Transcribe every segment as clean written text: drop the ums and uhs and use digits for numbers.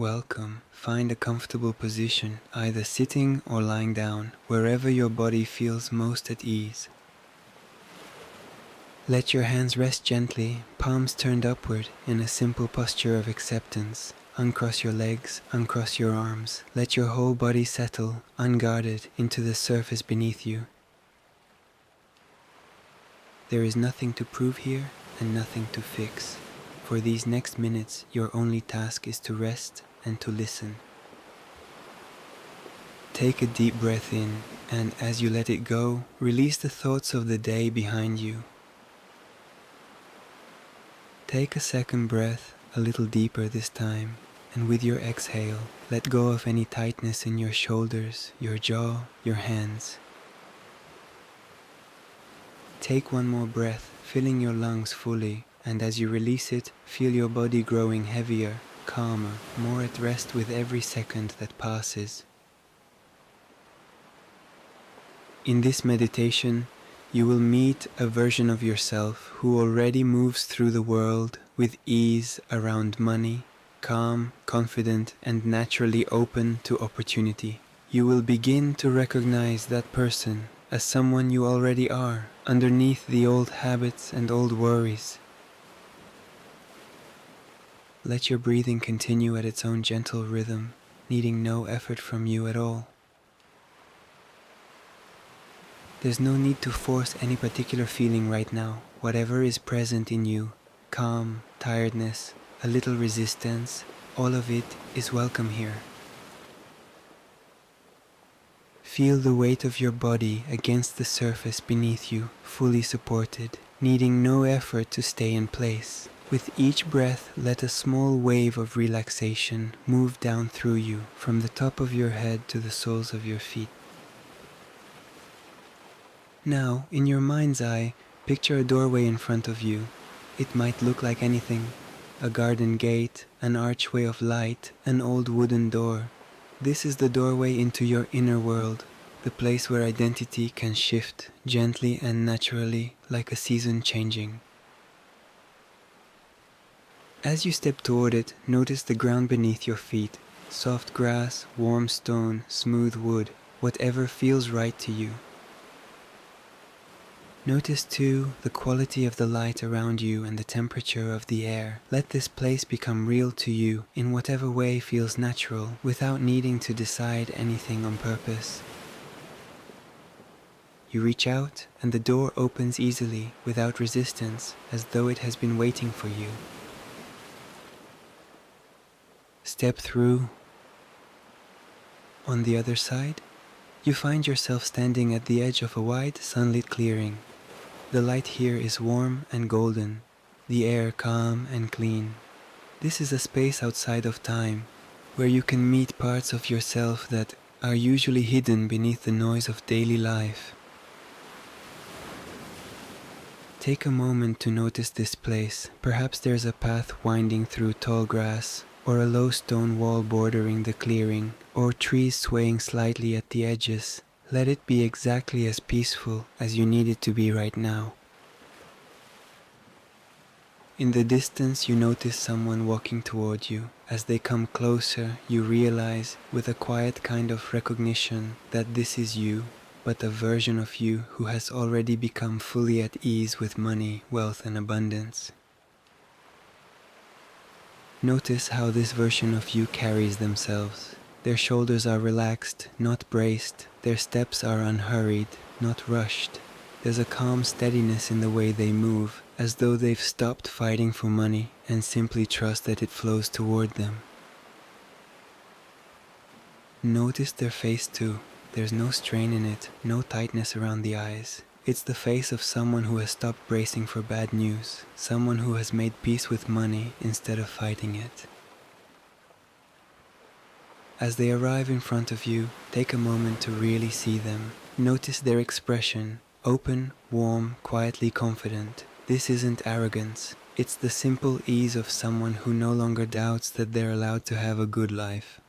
Welcome. Find a comfortable position, either sitting or lying down, wherever your body feels most at ease. Let your hands rest gently, palms turned upward in a simple posture of acceptance. Uncross your legs, uncross your arms. Let your whole body settle, unguarded, into the surface beneath you. There is nothing to prove here and nothing to fix. For these next minutes, your only task is to rest and to listen. Take a deep breath in, and as you let it go, release the thoughts of the day behind you. Take a second breath, a little deeper this time, and with your exhale, let go of any tightness in your shoulders, your jaw, your hands. Take one more breath, filling your lungs fully, and as you release it, feel your body growing heavier, calmer, more at rest with every second that passes. In this meditation, you will meet a version of yourself who already moves through the world with ease around money, calm, confident, and naturally open to opportunity. You will begin to recognize that person as someone you already are, underneath the old habits and old worries. Let your breathing continue at its own gentle rhythm, needing no effort from you at all. There's no need to force any particular feeling right now. Whatever is present in you, calm, tiredness, a little resistance, all of it is welcome here. Feel the weight of your body against the surface beneath you, fully supported, needing no effort to stay in place. With each breath, let a small wave of relaxation move down through you, from the top of your head to the soles of your feet. Now, in your mind's eye, picture a doorway in front of you. It might look like anything: a garden gate, an archway of light, an old wooden door. This is the doorway into your inner world, the place where identity can shift gently and naturally, like a season changing. As you step toward it, notice the ground beneath your feet: soft grass, warm stone, smooth wood, whatever feels right to you. Notice too the quality of the light around you and the temperature of the air. Let this place become real to you in whatever way feels natural, without needing to decide anything on purpose. You reach out and the door opens easily, without resistance, as though it has been waiting for you. Step through. On the other side, you find yourself standing at the edge of a wide, sunlit clearing. The light here is warm and golden, the air calm and clean. This is a space outside of time, where you can meet parts of yourself that are usually hidden beneath the noise of daily life. Take a moment to notice this place. Perhaps there's a path winding through tall grass, or a low stone wall bordering the clearing, or trees swaying slightly at the edges. Let it be exactly as peaceful as you need it to be right now. In the distance, you notice someone walking toward you. As they come closer, you realize, with a quiet kind of recognition, that this is you, but a version of you who has already become fully at ease with money, wealth, and abundance. Notice how this version of you carries themselves. Their shoulders are relaxed, not braced. Their steps are unhurried, not rushed. There's a calm steadiness in the way they move, as though they've stopped fighting for money and simply trust that it flows toward them. Notice their face too. There's no strain in it, no tightness around the eyes. It's the face of someone who has stopped bracing for bad news, someone who has made peace with money instead of fighting it. As they arrive in front of you, take a moment to really see them. Notice their expression: open, warm, quietly confident. This isn't arrogance. It's the simple ease of someone who no longer doubts that they're allowed to have a good life.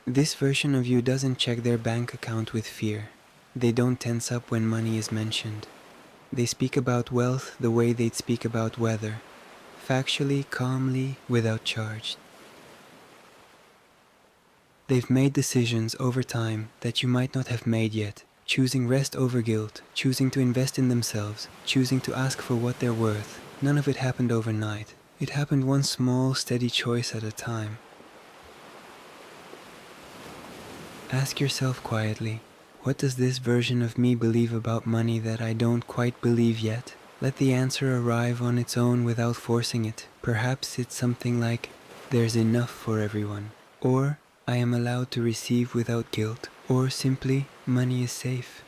This version of you doesn't check their bank account with fear. They don't tense up when money is mentioned. They speak about wealth the way they'd speak about weather. factually, calmly, without charge. They've made decisions over time that you might not have made yet, choosing rest over guilt, choosing to invest in themselves, choosing to ask for what they're worth. None of it happened overnight. It happened one small, steady choice at a time. Ask yourself quietly, what does this version of me believe about money that I don't quite believe yet? Let the answer arrive on its own without forcing it. Perhaps it's something like, there's enough for everyone. Or, I am allowed to receive without guilt. Or simply, money is safe.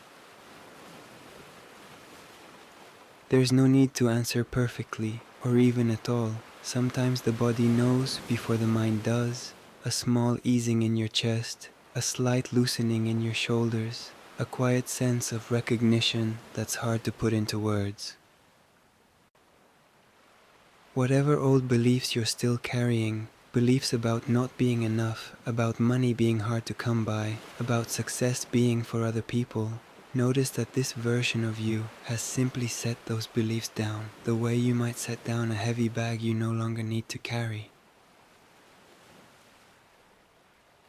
There's no need to answer perfectly, or even at all. Sometimes the body knows before the mind does. A small easing in your chest, a slight loosening in your shoulders, a quiet sense of recognition that's hard to put into words. Whatever old beliefs you're still carrying, beliefs about not being enough, about money being hard to come by, about success being for other people, notice that this version of you has simply set those beliefs down, the way you might set down a heavy bag you no longer need to carry.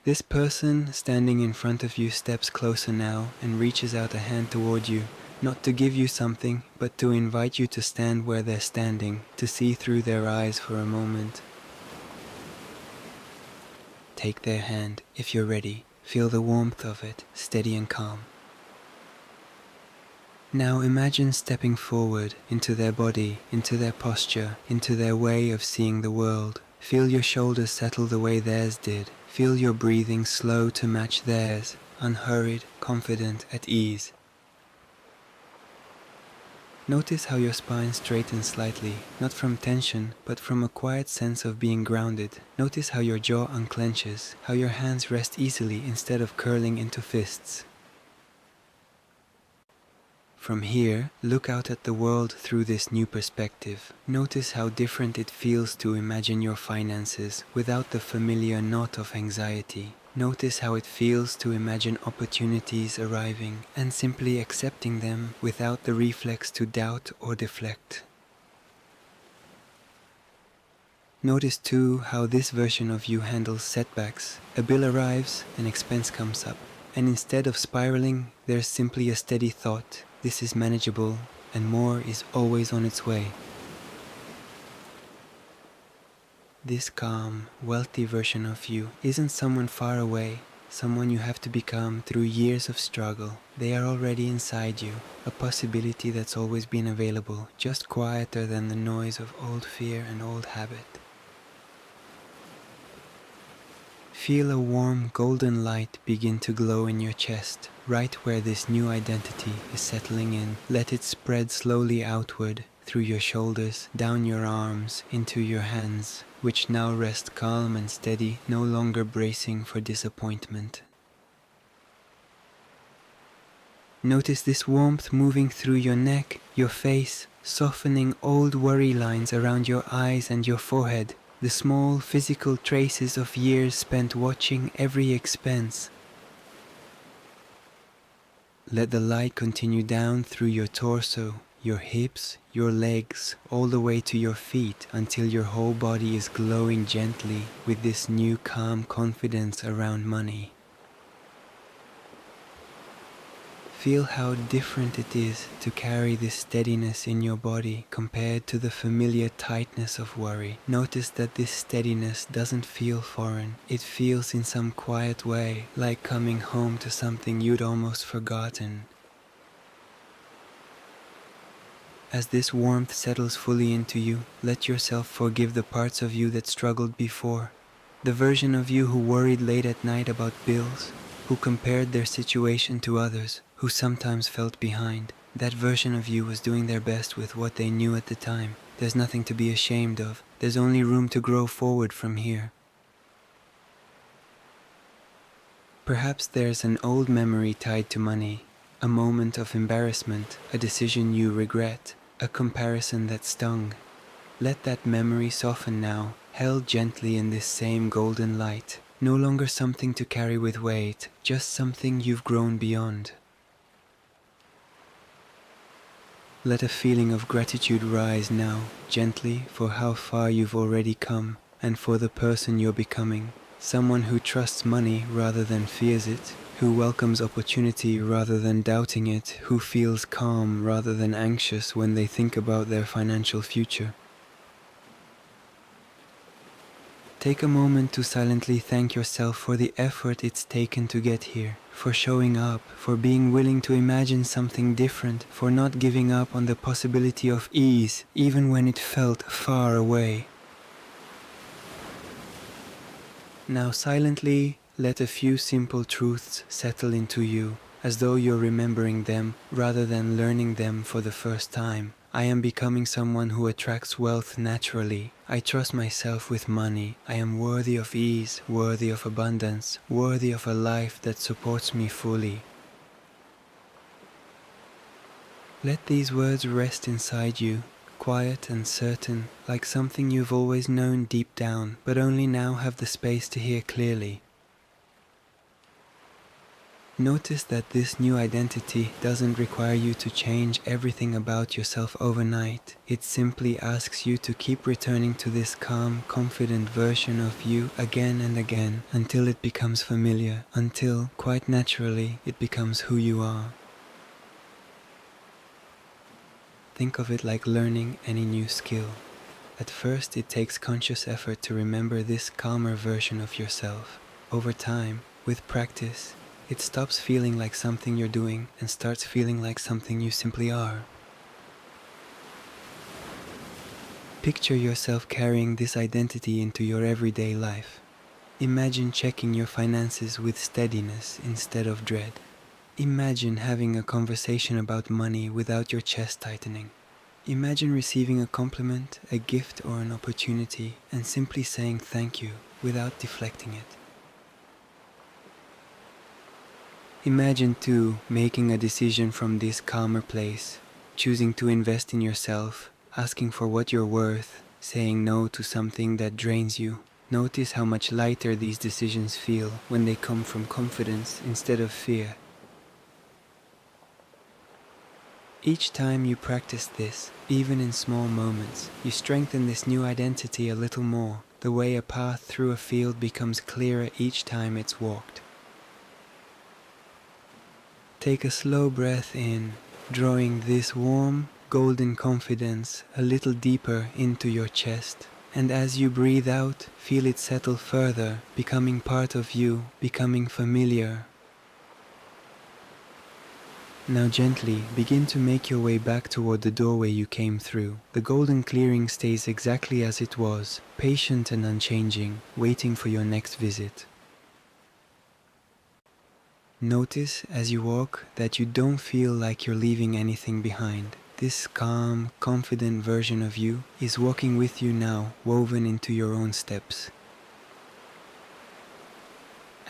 This person standing in front of you steps closer now and reaches out a hand toward you, not to give you something, but to invite you to stand where they're standing, to see through their eyes for a moment. Take their hand, if you're ready. Feel the warmth of it, steady and calm. Now imagine stepping forward into their body, into their posture, into their way of seeing the world. Feel your shoulders settle the way theirs did. Feel your breathing slow to match theirs, unhurried, confident, at ease. Notice how your spine straightens slightly, not from tension, but from a quiet sense of being grounded. Notice how your jaw unclenches, how your hands rest easily instead of curling into fists. From here, look out at the world through this new perspective. Notice how different it feels to imagine your finances without the familiar knot of anxiety. Notice how it feels to imagine opportunities arriving and simply accepting them without the reflex to doubt or deflect. Notice too how this version of you handles setbacks. A bill arrives, an expense comes up, and instead of spiraling, there's simply a steady thought. This is manageable, and more is always on its way. This calm, wealthy version of you isn't someone far away, someone you have to become through years of struggle. They are already inside you, a possibility that's always been available, just quieter than the noise of old fear and old habit. Feel a warm golden light begin to glow in your chest, right where this new identity is settling in. Let it spread slowly outward, through your shoulders, down your arms, into your hands, which now rest calm and steady, no longer bracing for disappointment. Notice this warmth moving through your neck, your face, softening old worry lines around your eyes and your forehead. The small physical traces of years spent watching every expense. Let the light continue down through your torso, your hips, your legs, all the way to your feet until your whole body is glowing gently with this new calm confidence around money. Feel how different it is to carry this steadiness in your body compared to the familiar tightness of worry. Notice that this steadiness doesn't feel foreign. It feels in some quiet way like coming home to something you'd almost forgotten. As this warmth settles fully into you, let yourself forgive the parts of you that struggled before. The version of you who worried late at night about bills, who compared their situation to others, who sometimes felt behind. That version of you was doing their best with what they knew at the time. There's nothing to be ashamed of. There's only room to grow forward from here. Perhaps there's an old memory tied to money, a moment of embarrassment, a decision you regret, a comparison that stung. Let that memory soften now, held gently in this same golden light. No longer something to carry with weight, just something you've grown beyond. Let a feeling of gratitude rise now, gently, for how far you've already come and for the person you're becoming. Someone who trusts money rather than fears it, who welcomes opportunity rather than doubting it, who feels calm rather than anxious when they think about their financial future. Take a moment to silently thank yourself for the effort it's taken to get here, for showing up, for being willing to imagine something different, for not giving up on the possibility of ease, even when it felt far away. Now silently let a few simple truths settle into you, as though you're remembering them rather than learning them for the first time. I am becoming someone who attracts wealth naturally. I trust myself with money. I am worthy of ease, worthy of abundance, worthy of a life that supports me fully. Let these words rest inside you, quiet and certain, like something you've always known deep down, but only now have the space to hear clearly. Notice that this new identity doesn't require you to change everything about yourself overnight. It simply asks you to keep returning to this calm, confident version of you again and again until it becomes familiar, until, quite naturally, it becomes who you are. Think of it like learning any new skill. At first, it takes conscious effort to remember this calmer version of yourself. Over time, with practice, it stops feeling like something you're doing and starts feeling like something you simply are. Picture yourself carrying this identity into your everyday life. Imagine checking your finances with steadiness instead of dread. Imagine having a conversation about money without your chest tightening. Imagine receiving a compliment, a gift, or an opportunity and simply saying thank you without deflecting it. Imagine too making a decision from this calmer place, choosing to invest in yourself, asking for what you're worth, saying no to something that drains you. Notice how much lighter these decisions feel when they come from confidence instead of fear. Each time you practice this, even in small moments, you strengthen this new identity a little more, the way a path through a field becomes clearer each time it's walked. Take a slow breath in, drawing this warm, golden confidence a little deeper into your chest. And as you breathe out, feel it settle further, becoming part of you, becoming familiar. Now gently begin to make your way back toward the doorway you came through. The golden clearing stays exactly as it was, patient and unchanging, waiting for your next visit. Notice as you walk that you don't feel like you're leaving anything behind. This calm, confident version of you is walking with you now, woven into your own steps.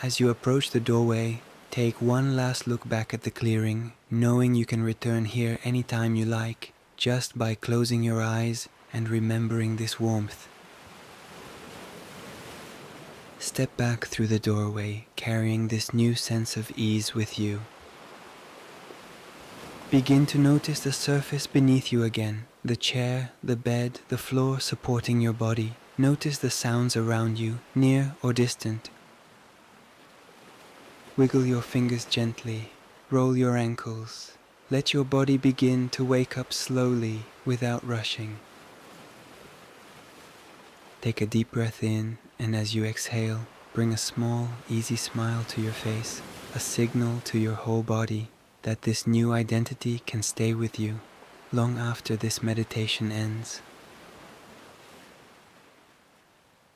As you approach the doorway, take one last look back at the clearing, knowing you can return here anytime you like, just by closing your eyes and remembering this warmth. Step back through the doorway, carrying this new sense of ease with you. Begin to notice the surface beneath you again, the chair, the bed, the floor supporting your body. Notice the sounds around you, near or distant. Wiggle your fingers gently, roll your ankles. Let your body begin to wake up slowly without rushing. Take a deep breath in, and as you exhale, bring a small, easy smile to your face, a signal to your whole body that this new identity can stay with you long after this meditation ends.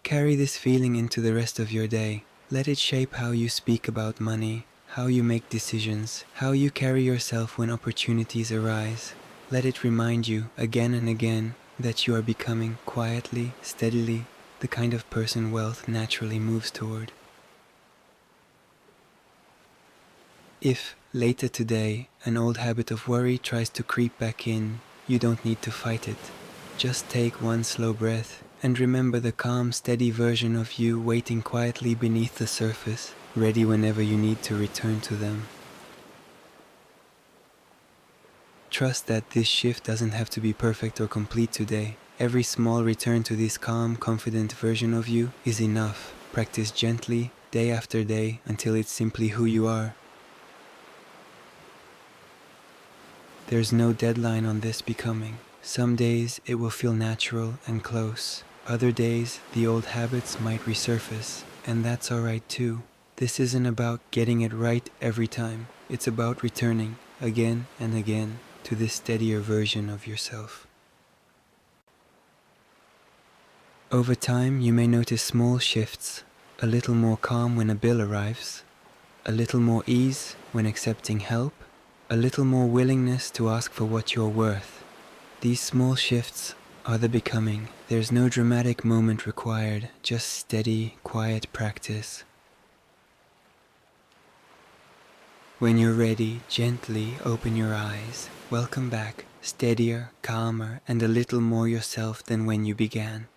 Carry this feeling into the rest of your day. Let it shape how you speak about money, how you make decisions, how you carry yourself when opportunities arise. Let it remind you again and again that you are becoming quietly, steadily, the kind of person wealth naturally moves toward. If, later today, an old habit of worry tries to creep back in, you don't need to fight it. Just take one slow breath and remember the calm, steady version of you waiting quietly beneath the surface, ready whenever you need to return to them. Trust that this shift doesn't have to be perfect or complete today. Every small return to this calm, confident version of you is enough. Practice gently, day after day, until it's simply who you are. There's no deadline on this becoming. Some days it will feel natural and close. Other days the old habits might resurface, and that's alright too. This isn't about getting it right every time. It's about returning again and again to this steadier version of yourself. Over time, you may notice small shifts, a little more calm when a bill arrives, a little more ease when accepting help, a little more willingness to ask for what you're worth. These small shifts are the becoming. There's no dramatic moment required, just steady, quiet practice. When you're ready, gently open your eyes. Welcome back, steadier, calmer, and a little more yourself than when you began.